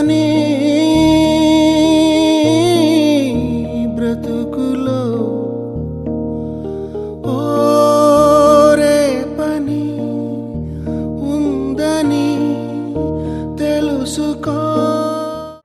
పని బ్రతుకులో ఓరే పని ఉందని తెలుసుకో.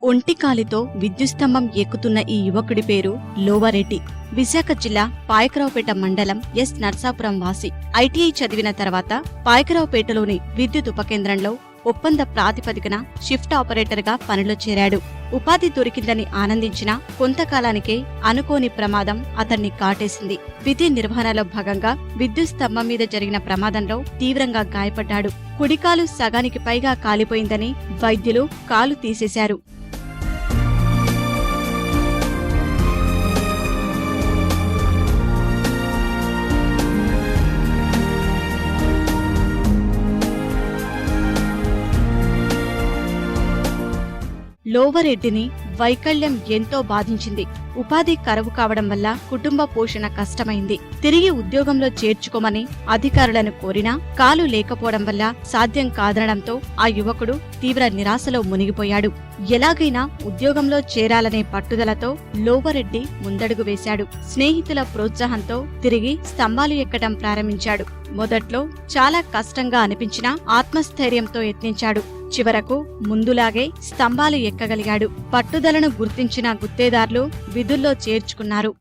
ఒంటికాలితో విద్యుత్ స్తంభం ఎక్కుతున్న ఈ యువకుడి పేరు లోవారెడ్డి. విశాఖ జిల్లా పాయకరావుపేట మండలం ఎస్ నర్సాపురం వాసి. ఐటీఐ చదివిన తర్వాత పాయకరావుపేటలోని విద్యుత్ ఉపకేంద్రంలో ఒప్పంద ప్రాతిపదికన షిఫ్ట్ ఆపరేటర్ గా పనిలో చేరాడు. ఉపాధి దొరికిందని ఆనందించిన కొంతకాలానికే అనుకోని ప్రమాదం అతన్ని కాటేసింది. విధి నిర్వహణలో భాగంగా విద్యుత్ స్తంభం మీద జరిగిన ప్రమాదంలో తీవ్రంగా గాయపడ్డాడు. కుడికాలు సగానికి పైగా కాలిపోయిందని వైద్యులు కాలు తీసేశారు. లోవారెడ్డిని వైకల్యం ఎంతో బాధించింది. ఉపాధి కరువు కావడం వల్ల కుటుంబ పోషణ కష్టమైంది. తిరిగి ఉద్యోగంలో చేర్చుకోమని అధికారులను కోరినా కాలు లేకపోవడం వల్ల సాధ్యం కాదనడంతో ఆ యువకుడు తీవ్ర నిరాశలో మునిగిపోయాడు. ఎలాగైనా ఉద్యోగంలో చేరాలనే పట్టుదలతో లోవారెడ్డి ముందడుగు వేశాడు. స్నేహితుల ప్రోత్సాహంతో తిరిగి స్తంభాలు ఎక్కడం ప్రారంభించాడు. మొదట్లో చాలా కష్టంగా అనిపించినా ఆత్మస్థైర్యంతో యత్నించాడు. చివరకు ముందులాగే స్తంభాలు ఎక్కగలిగాడు. పట్టుదలను గుర్తించిన గుత్తేదార్లు విధుల్లో చేర్చుకున్నారు.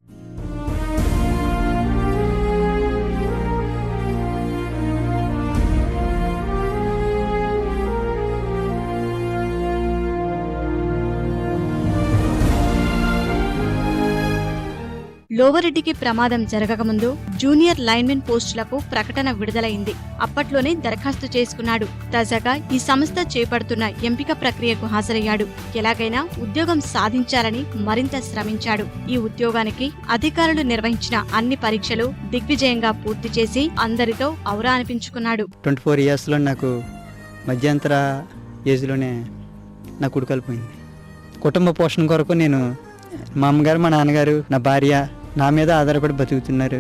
లోవారెడ్డికి ప్రమాదం జరగకముందు జూనియర్ లైన్మెన్ పోస్టులకు ప్రకటన విడుదలైంది. అప్పట్లోనే దరఖాస్తు చేసుకున్నాడు. తాజాగా ఈ సంస్థ చేపడుతున్న ఎంపిక ప్రక్రియకు హాజరయ్యాడు. ఎలాగైనా ఉద్యోగం సాధించాలని మరింత శ్రమించాడు. ఈ ఉద్యోగానికి అధికారులు నిర్వహించిన అన్ని పరీక్షలు దిగ్విజయంగా పూర్తి చేసి అందరితో ఔరా అనిపించుకున్నాడు. 24 ఇయర్స్లో నాకు మధ్యంతర ఏజ్లోనే నా కుడికాలు పోయింది. కుటుంబ పోషణ కొరకు నేను మా అమ్మగారు మా నాన్నగారు నా భార్య నా మీద ఆధారపడి బతుకుతున్నారు.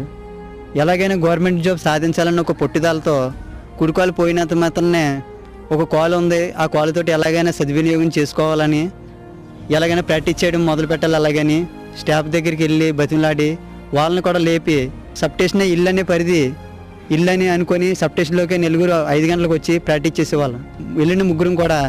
ఎలాగైనా గవర్నమెంట్ జాబ్ సాధించాలన్న ఒక పట్టుదలతో కుడికాలు పోయినంత మాత్రమే ఒక కాలు ఉంది, ఆ కాలుతోటి ఎలాగైనా సద్వినియోగం చేసుకోవాలని ఎలాగైనా ప్రాక్టీస్ చేయడం మొదలు పెట్టాలి. అలాగని స్టాఫ్ దగ్గరికి వెళ్ళి బతిమలాడి వాళ్ళని కూడా లేపి సబ్స్టేషన్ ఇల్లు అనే పరిధి ఇల్లు అని అనుకొని సబ్స్టేషన్లోకి నలుగురు 5 గంటలకు వచ్చి ప్రాక్టీస్ చేసేవాళ్ళం. వెళ్ళిన ముగ్గురం కూడా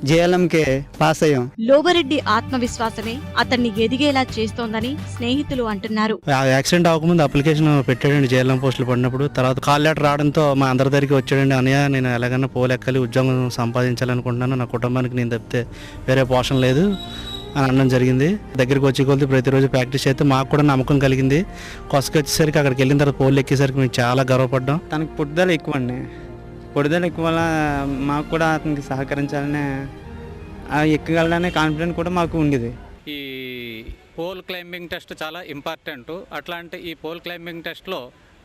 జేఎల్ఎంకే పాస్ అయ్యాం. లోవారెడ్డి ఆత్మవిశ్వాసమే అతన్ని ఎదిగేలా చేస్తోందని స్నేహితులు అంటున్నారు. యాక్సిడెంట్ అవ్వకముందు అప్లికేషన్ పెట్టాడండి జేఎల్ఎం పోస్టులు పడినప్పుడు. తర్వాత కాల్ లెటర్ రావడంతో మా అందరి దగ్గరికి వచ్చాడండి. అన్నయ్య నేను ఎలాగైనా పోలెక్కలి ఉద్యోగం సంపాదించాలనుకుంటున్నాను, నా కుటుంబానికి నేను తప్పితే వేరే పోషణ లేదు అని అనడం జరిగింది. దగ్గరికి వచ్చి కొలితే ప్రతిరోజు ప్రాక్టీస్ చేస్తే మాకు కూడా నమ్మకం కలిగింది. కొసకి వచ్చేసరికి అక్కడికి వెళ్ళిన తర్వాత పోల్ ఎక్కేసరికి మేము చాలా గర్వపడ్డాం. తనకు పట్టుదల ఎక్కువ అండి. పట్టుదల ఎక్కువ వల్ల మాకు కూడా అతనికి సహకరించాలనే ఎక్కగలనే కాన్ఫిడెంట్ కూడా మాకు ఉండేది. ఈ పోల్ క్లైంబింగ్ టెస్ట్ చాలా ఇంపార్టెంట్. అట్లాంటి ఈ పోల్ క్లైంబింగ్ టెస్ట్లో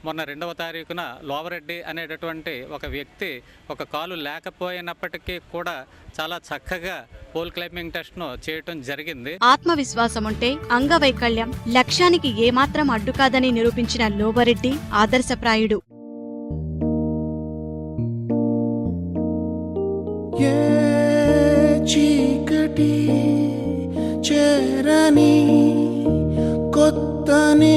మొన్న 2వ తారీఖున లోవారెడ్డి అనేటటువంటి ఒక వ్యక్తి ఒక కాలు లేకపోయినప్పటికీ కూడా చాలా చక్కగా పోల్ క్లైంబింగ్ టెస్ట్ను చేయటం జరిగింది. ఆత్మవిశ్వాసం ఉంటే అంగవైకల్యం లక్ష్యానికి ఏమాత్రం అడ్డుకాదని నిరూపించిన లోవారెడ్డి ఆదర్శప్రాయుడు. ఏ చీకటి చేరని కొత్తని